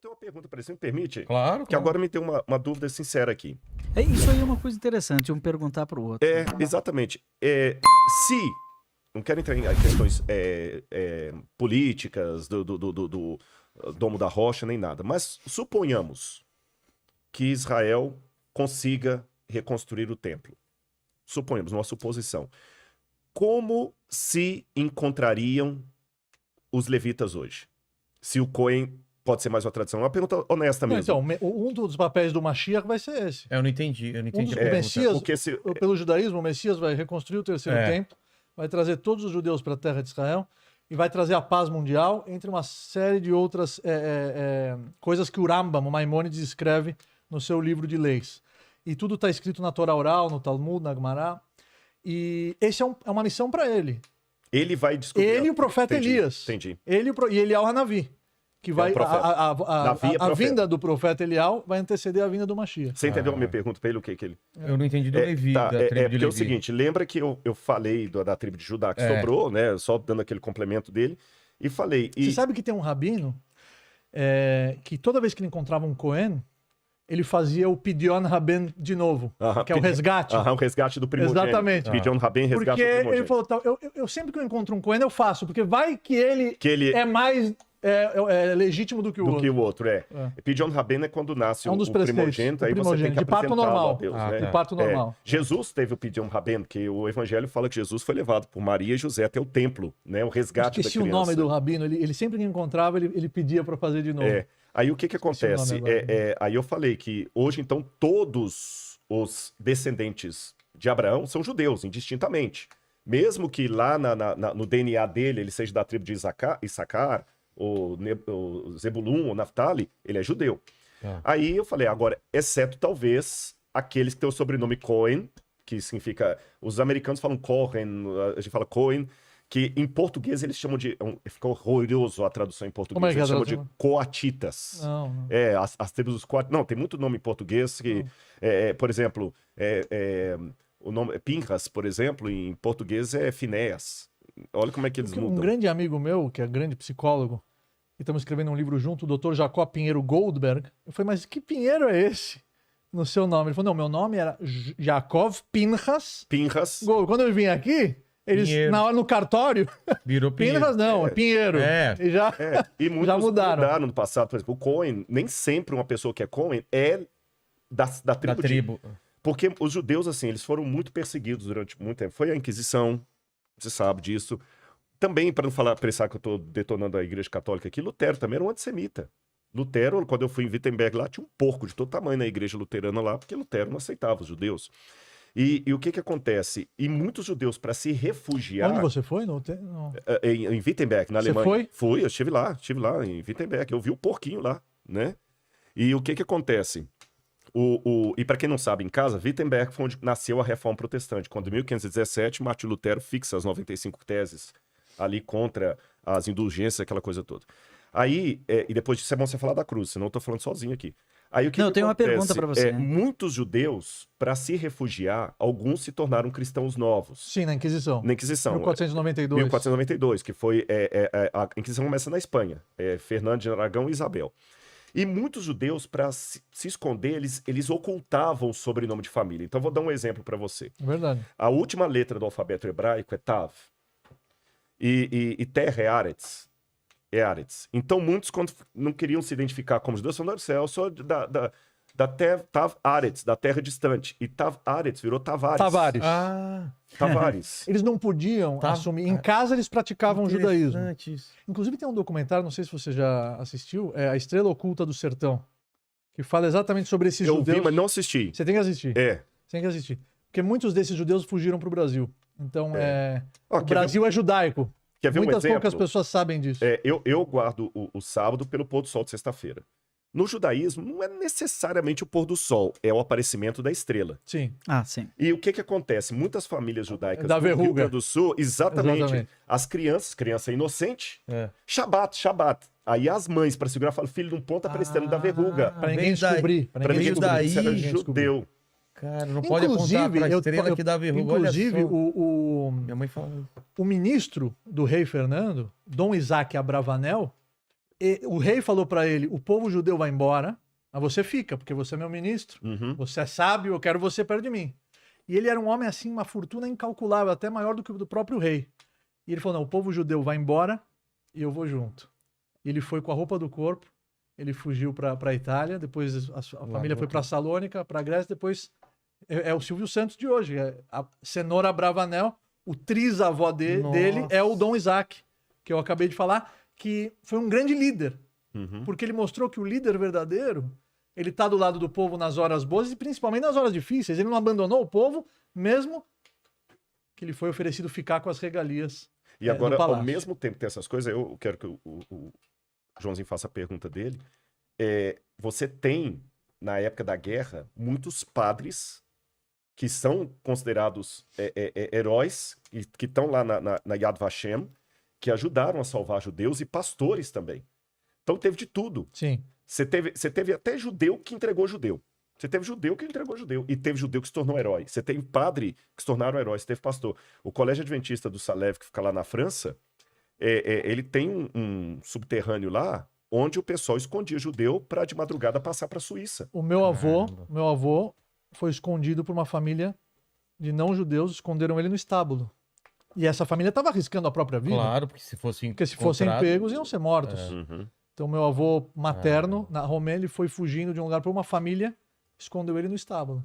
tenho uma pergunta para ele, você me permite? Claro, Que agora me tem uma dúvida sincera aqui. Isso aí é uma coisa interessante, um perguntar para o outro. Exatamente. Se, não quero entrar em questões políticas, do Domo da Rocha, nem nada, mas suponhamos que Israel consiga reconstruir o templo. Suponhamos, uma suposição. Como se encontrariam os levitas hoje? Se o Cohen pode ser mais uma tradição. Uma pergunta honesta mesmo. Então, um dos papéis do Mashiach vai ser esse. Eu não entendi. O Messias, pelo judaísmo, o Messias vai reconstruir o terceiro templo, vai trazer todos os judeus para a terra de Israel e vai trazer a paz mundial, entre uma série de outras coisas que o Rambam, o Maimônides, escreve no seu livro de leis. E tudo está escrito na Torá oral, no Talmud, na Gemara. E esse é uma missão para ele. Ele vai descobrir. Ele e o profeta Elias. Entendi. Ele e Elial Hanavi. Que vai, a vinda do profeta Elial vai anteceder a vinda do Mashiach. Você entendeu a minha pergunta para ele? O que ele... Eu não entendi do Levi, da tribo de Levi. Porque é o seguinte, lembra que eu falei da tribo de Judá que sobrou, né? Só dando aquele complemento dele. E falei... Você sabe que tem um rabino que toda vez que ele encontrava um Cohen, ele fazia o Pidyon Haben de novo, que é o resgate. O resgate do primogênito. Exatamente. Pidyon Haben, resgate do primogênito. Porque ele falou, eu sempre que eu encontro um Cohen, eu faço, porque vai que ele é mais legítimo do que o outro. Pidyon Haben é quando nasce um dos o primogênito, aí você tem que de parto normal. A Deus, né? De parto normal. Jesus teve o Pidyon Haben, que o evangelho fala que Jesus foi levado por Maria e José até o templo, né? O resgate da criança. Esqueci o nome do rabino, ele sempre que encontrava, ele pedia para fazer de novo. Aí o que acontece? Aí eu falei que hoje, então, todos os descendentes de Abraão são judeus, indistintamente. Mesmo que lá no DNA dele ele seja da tribo de Issacar, o Zebulun, ou Naftali, ele é judeu. Aí eu falei, agora, exceto talvez aqueles que têm o sobrenome Cohen, que significa... Os americanos falam Cohen, a gente fala Cohen, que em português eles chamam de... Ficou horroroso a tradução em português. Como é que eles é a chamam de coatitas. Não. As tribos dos coatitas... Não, tem muito nome em português que... por exemplo, o nome Pinhas, por exemplo, em português é Finéas. Olha como é que eles mudam. Um grande amigo meu, que é grande psicólogo, e estamos escrevendo um livro junto, o Dr. Jacob Pinheiro Goldberg. Eu falei, mas que Pinheiro é esse no seu nome? Ele falou, não, meu nome era Jacob Pinhas. Quando eu vim aqui... Eles, na hora no cartório, virou Pinheiro. Pinhas não, é Pinheiro. E muitos já mudaram no passado. Por exemplo, o Cohen, nem sempre uma pessoa que é Cohen é da tribo. Porque os judeus, assim, eles foram muito perseguidos durante muito tempo. Foi a Inquisição, você sabe disso. Também, para não pensar que eu estou detonando a Igreja Católica aqui, Lutero também era um antissemita. Lutero, quando eu fui em Wittenberg lá, tinha um porco de todo tamanho na igreja luterana lá, porque Lutero não aceitava os judeus. E o que acontece? E muitos judeus, para se refugiar... Onde você foi? Não. Em Wittenberg, na Alemanha. Você foi? Fui, eu estive lá em Wittenberg. Eu vi o porquinho lá, né? E o que acontece? E para quem não sabe, em casa, Wittenberg foi onde nasceu a Reforma Protestante, quando em 1517 Martinho Lutero fixa as 95 teses ali contra as indulgências, aquela coisa toda. Aí, e depois disso é bom você falar da cruz, senão eu tô falando sozinho aqui. Aí, eu tenho uma pergunta para você. Muitos judeus, para se refugiar, alguns se tornaram cristãos novos. Sim, na Inquisição. 1492, que foi... a Inquisição começa na Espanha. Fernando de Aragão e Isabel. E muitos judeus, para se esconder, eles ocultavam o sobrenome de família. Então, vou dar um exemplo para você. Verdade. A última letra do alfabeto hebraico é Tav. E Ter é Aretz. Então, muitos, quando não queriam se identificar como judeus, falaram, eu sou da Tav Aretz, da terra distante. E Tav Aretz virou Tavares. Tavares. Eles não podiam assumir. Em casa, eles praticavam o judaísmo. Inclusive, tem um documentário, não sei se você já assistiu, A Estrela Oculta do Sertão, que fala exatamente sobre esses judeus. Eu vi, mas não assisti. Você tem que assistir. Você tem que assistir. Porque muitos desses judeus fugiram para o Brasil. Então, o Brasil é judaico. Quer ver Muitas um exemplo? poucas pessoas sabem disso. Eu guardo o sábado pelo pôr do sol de sexta-feira. No judaísmo, não é necessariamente o pôr do sol, é o aparecimento da estrela. Sim. Sim. E o que acontece? Muitas famílias judaicas da do Rio verruga. Grande do Sul, exatamente. As criança inocente, Shabat. Aí as mães, para segurar, falam, filho, não ponta para a estrela da verruga. Para ninguém descobrir. Para ninguém descobrir que era judeu. Cara, não pode apontar para a estrela que dá verruga. Inclusive, minha mãe fala... o ministro do rei Fernando, Dom Isaac Abravanel, o rei falou para ele, o povo judeu vai embora, mas você fica, porque você é meu ministro, você é sábio, eu quero você perto de mim. E ele era um homem assim, uma fortuna incalculável, até maior do que o do próprio rei. E ele falou, não, o povo judeu vai embora e eu vou junto. E ele foi com a roupa do corpo, ele fugiu para a Itália, depois a família foi para Salônica, para a Grécia, depois é o Silvio Santos de hoje, a Cenoura Bravanel, o trisavó dele é o Dom Isaac, que eu acabei de falar, que foi um grande líder, porque ele mostrou que o líder verdadeiro, ele está do lado do povo nas horas boas e principalmente nas horas difíceis, ele não abandonou o povo, mesmo que ele foi oferecido ficar com as regalias. E agora, ao mesmo tempo que tem essas coisas, eu quero que o Joãozinho faça a pergunta dele. Você tem, na época da guerra, muitos padres que são considerados heróis e que estão lá na Yad Vashem, que ajudaram a salvar judeus e pastores também. Então teve de tudo. Sim. Você teve até judeu que entregou judeu. Você teve judeu que entregou judeu. E teve judeu que se tornou herói. Você teve padre que se tornaram heróis. Você teve pastor. O Colégio Adventista do Salève, que fica lá na França, ele tem um subterrâneo lá, onde o pessoal escondia judeu para de madrugada passar para a Suíça. O meu avô foi escondido por uma família de não-judeus, esconderam ele no estábulo. E essa família estava arriscando a própria vida. Claro, porque se fossem pegos, iam ser mortos. Então, meu avô materno, na Romênia, ele foi fugindo de um lugar para uma família, escondeu ele no estábulo.